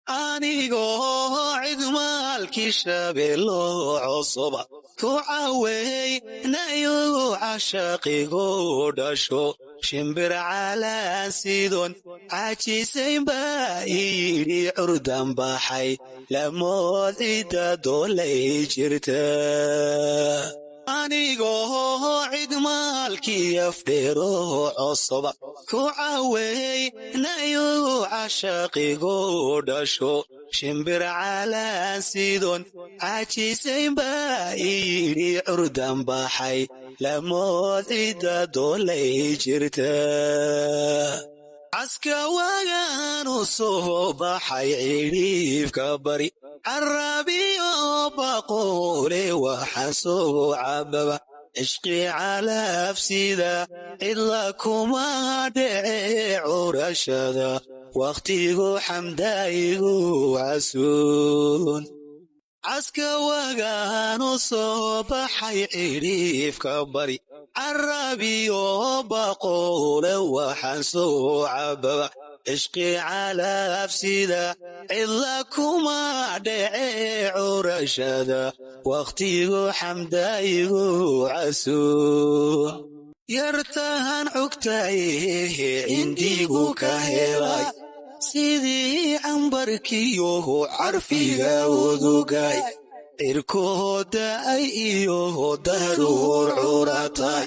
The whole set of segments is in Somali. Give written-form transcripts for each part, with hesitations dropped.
anigoo cid maalkii shabeello cusub ku caweynayo cashaqigu dhasho shimbir calaan sidon cajisayn baa yidhi curdan baxay lamood cidda doolay jirta anigoo cid maalkii afdheero cusub ku caweynayo cashaqigu dhasho shimbir calaan sidon cajisayn baa yidhi curdan baxay lamood cidda doolay jirta caska wagaanu soo baxay cidhiifka bari carabiyo baqoole waxaan soo cababa cishqi calaafsida cidla kuma dhece curashada wakhtigu xamdaayigu casuun caska wagaanu soo baxay cidhiifka bari carabiyo baqoole waxaan soo cababa cishqi calaafsida cidla kuma dhece curashada wakhtigu xamdaayigu casuun yartahan cugtaye cindigu ka helay sidii cambarkiyo carfiga udugay cirkooda ay iyo daruur curatay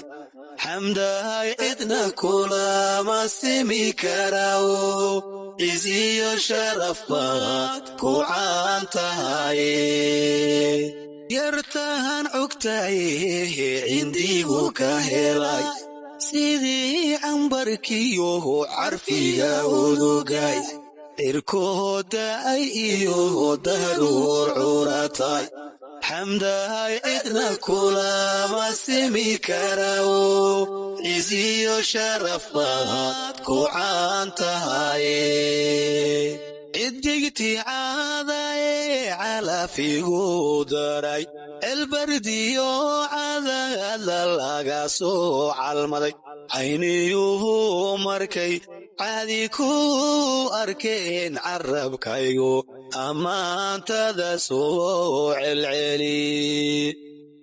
xamdahay cidna kulama simi karaawo ciziyo sharaf baad ku caan tahaye yartahan cugtaye cindigu ka helay sidii cambarkiyo carfiga udugay cirkooda ay iyo daruur curatay xamdahay cidna kulama simi karaawo ciziyo sharaf baad ku caan tahaye ciddigtii caadaye calaafigu daray elbardiyo cadaalda laga soo calmaday cayniyuhu markay caadi ku arkeen carabkaygu ammaantada soo celceli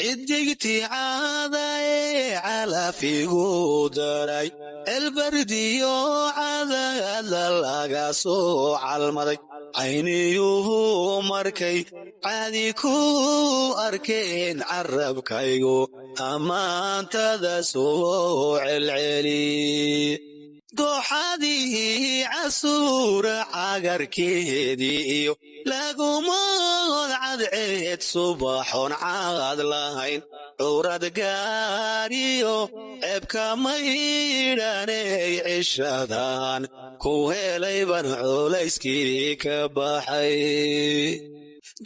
ciddigtii caadaye calaafigu daray elbardiyo cadaalda laga soo calmaday cayniyuhu markay caadi ku arkeen carabkaygu ammaantada soo celceli dooxadii casuura cagarkeedii iyo lagumood cadceed subaxoon caad lahayn curad gaariyo ceebka maydhaney cishadan ku helay ban culayskii ka baxay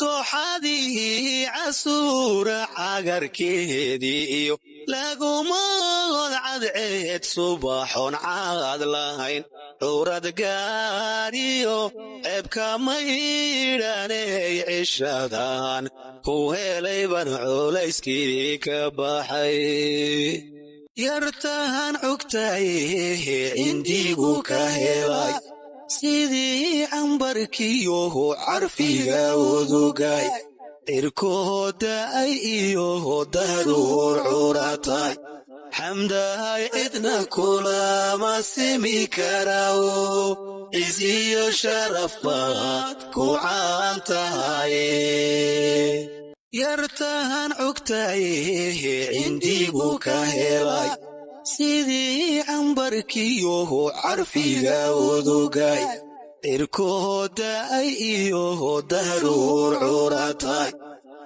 dooxadii casuura cagarkeedii iyo lagumood cadceed subaxoon caad lahayn curad gaariyo ceebka maydhaney cishadan ku helay ban culayskii ka baxay yartahan cugtaye cindigu ka helay sidii cambarkiyo carfiga udugay cirkooda ay iyo daruur curatay xamdahay cidna kulama simi karaawo ciziyo sharaf baad ku caan tahaye yartahan cugtaye cindigu ka helay sidii cambarkiyo carfiga udugay cirkooda ay iyo daruur curatay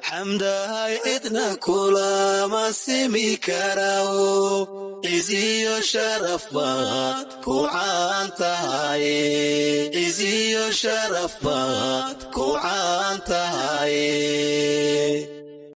xamdahay cidna kulama simi karaawo ciziyo sharaf baad ku caan tahaye ciziyo sharaf baad ku caan tahaye